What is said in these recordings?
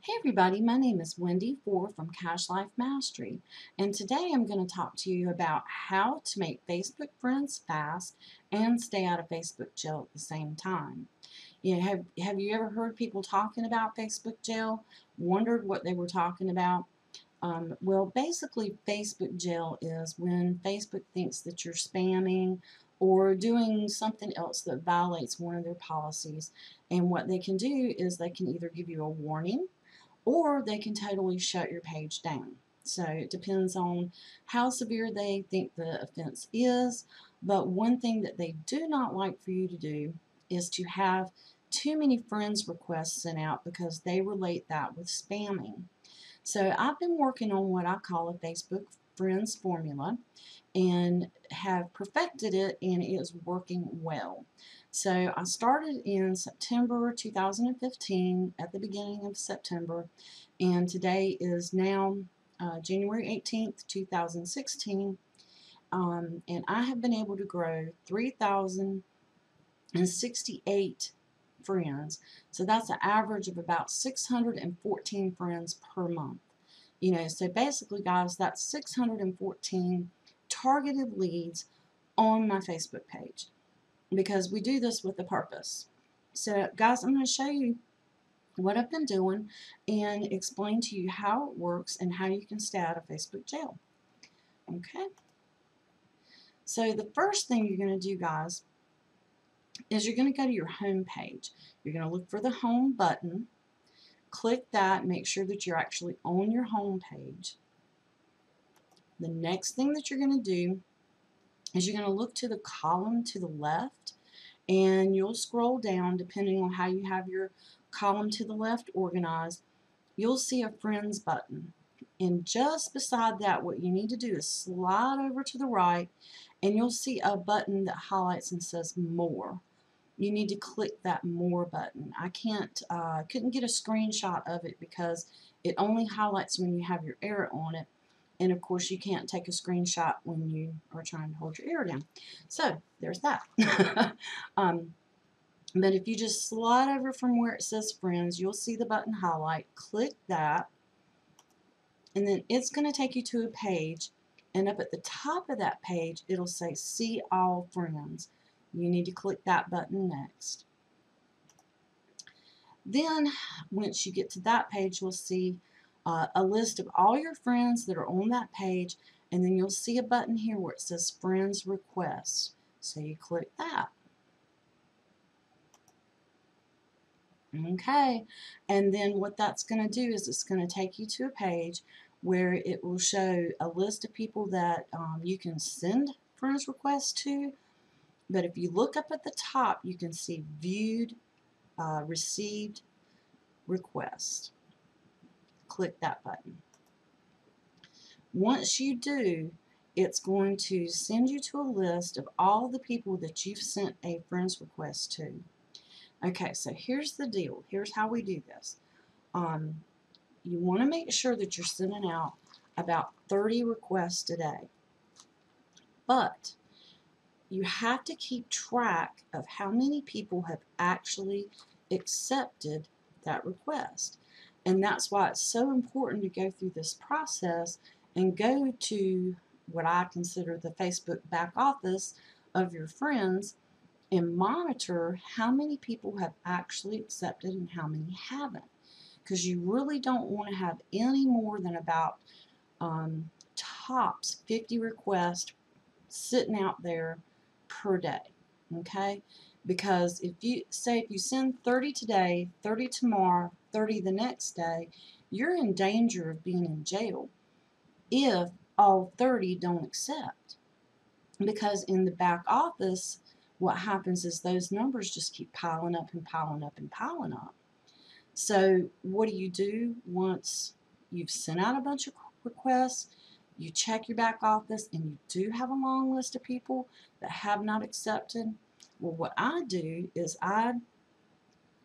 Hey everybody, my name is Wendy Fore from Cash Life Mastery, and today I'm going to talk to you about how to make Facebook friends fast and stay out of Facebook jail at the same time. Have you ever heard people talking about Facebook jail? Wondered what they were talking about? Well, basically, Facebook jail is when Facebook thinks that you're spamming or doing something else that violates one of their policies. And what they can do is they can either give you a warning or they can totally shut your page down. So it depends on how severe they think the offense is. But one thing that they do not like for you to do is to have too many friends requests sent out because they relate that with spamming. So I've been working on what I call a Facebook Friends formula and have perfected it, and it is working well. So I started in September 2015, at the beginning of September, and today is now January 18th, 2016, and I have been able to grow 3,068 friends. So that's an average of about 614 friends per month. So basically, guys, that's 614 targeted leads on my Facebook page because we do this with a purpose. So, guys, I'm going to show you what I've been doing and explain to you how it works and how you can stay out of Facebook jail. Okay? So, the first thing you're going to do, guys, is you're going to go to your home page. You're going to look for the home button. Click that, make sure that you're actually on your home page. The next thing that you're going to do is you're going to look to the column to the left, and you'll scroll down depending on how you have your column to the left organized. You'll see a friends button, and just beside that, what you need to do is slide over to the right, and you'll see a button that highlights and says more. You need to click that more button. I couldn't get a screenshot of it because it only highlights when you have your arrow on it. And of course, you can't take a screenshot when you are trying to hold your arrow down. So there's that. But if you just slide over from where it says friends, you'll see the button highlight. Click that, and then it's going to take you to a page. And up at the top of that page, it'll say see all friends. You need to click that button next. Then, once you get to that page, you'll see a list of all your friends that are on that page, and then you'll see a button here where it says Friends Request. So you click that. Okay, and then what that's going to do is it's going to take you to a page where it will show a list of people that you can send friends requests to. But if you look up at the top, you can see Viewed, Received Request. Click that button. Once you do, it's going to send you to a list of all the people that you've sent a friends request to. Okay, so here's the deal. Here's how we do this. You want to make sure that you're sending out about 30 requests a day. But you have to keep track of how many people have actually accepted that request. And that's why it's so important to go through this process and go to what I consider the Facebook back office of your friends and monitor how many people have actually accepted and how many haven't. Because you really don't want to have any more than about tops 50 requests sitting out there per day, okay? Because if you send 30 today, 30 tomorrow, 30 the next day, you're in danger of being in jail if all 30 don't accept. Because in the back office, what happens is those numbers just keep piling up and piling up and piling up. So what do once you've sent out a bunch of requests? You check your back office and you do have a long list of people that have not accepted. Well, what I do is I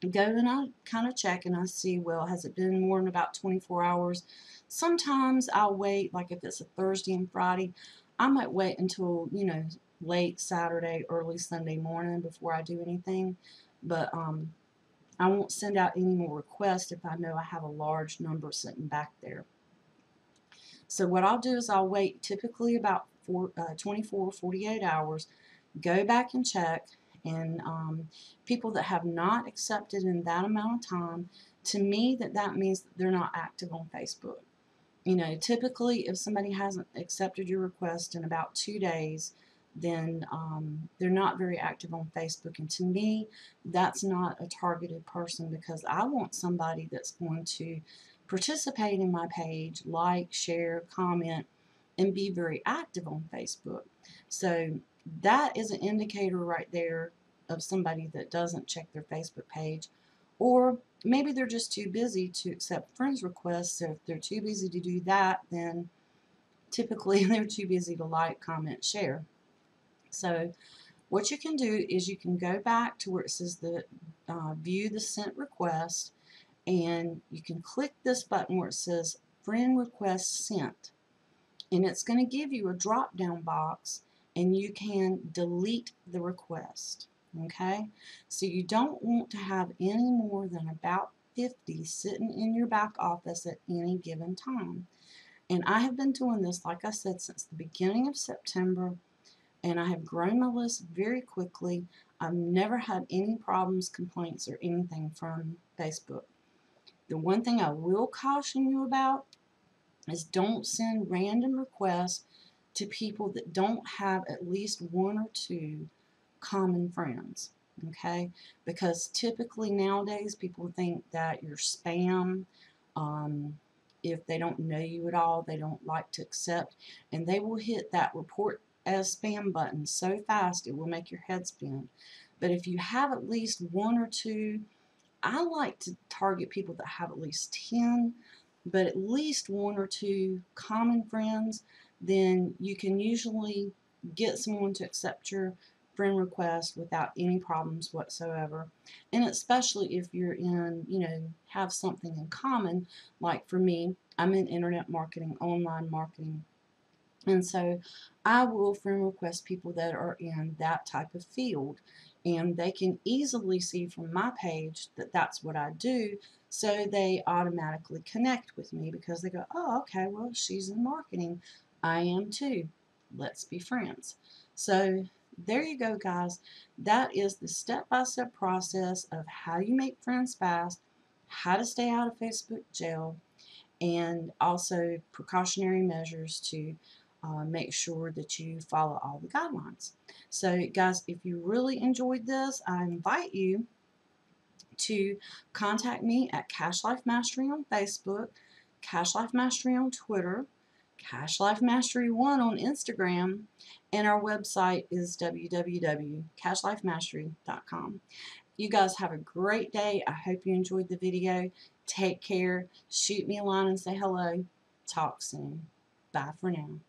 go and I kind of check and I see, well, has it been more than about 24 hours? Sometimes I'll wait, like if it's a Thursday and Friday, I might wait until, late Saturday, early Sunday morning before I do anything. But I won't send out any more requests if I know I have a large number sitting back there. So what I'll do is I'll wait typically about 24 48 hours, go back and check, and people that have not accepted in that amount of time, to me that means that they're not active on Facebook. You know, typically if somebody hasn't accepted your request in about 2 days, then they're not very active on Facebook. And to me, that's not a targeted person, because I want somebody that's going to participate in my page, like, share, comment, and be very active on Facebook. So that is an indicator right there of somebody that doesn't check their Facebook page, or maybe they're just too busy to accept friends requests. So if they're too busy to do that, then typically they're too busy to like, comment, share. So what you can do is you can go back to where it says the view the sent request, and you can click this button where it says friend request sent, and it's going to give you a drop down box, and you can delete the request. Okay, so you don't want to have any more than about 50 sitting in your back office at any given time. And I have been doing this, like I said, since the beginning of September, and I have grown my list very quickly. I've never had any problems, complaints, or anything from Facebook. The one thing I will caution you about is don't send random requests to people that don't have at least one or two common friends. Okay, because typically nowadays people think that you're spam. If they don't know you at all, they don't like to accept, and they will hit that report as spam button so fast it will make your head spin. But if you have at least one or two, I like to target people that have at least 10, but at least one or two common friends, then you can usually get someone to accept your friend request without any problems whatsoever. And especially if you're in, have something in common. Like for me, I'm in internet marketing, online marketing. And so I will friend request people that are in that type of field, and they can easily see from my page that that's what I do. So they automatically connect with me because they go, oh, okay, well, she's in marketing. I am too. Let's be friends. So there you go, guys. That is the step-by-step process of how you make friends fast, how to stay out of Facebook jail, and also precautionary measures to make sure that you follow all the guidelines. So guys, if you really enjoyed this, I invite you to contact me at Cash Life Mastery on Facebook, Cash Life Mastery on Twitter, Cash Life Mastery 1 on Instagram, and our website is www.cashlifemastery.com. You guys have a great day. I hope you enjoyed the video. Take care. Shoot me a line and say hello. Talk soon. Bye for now.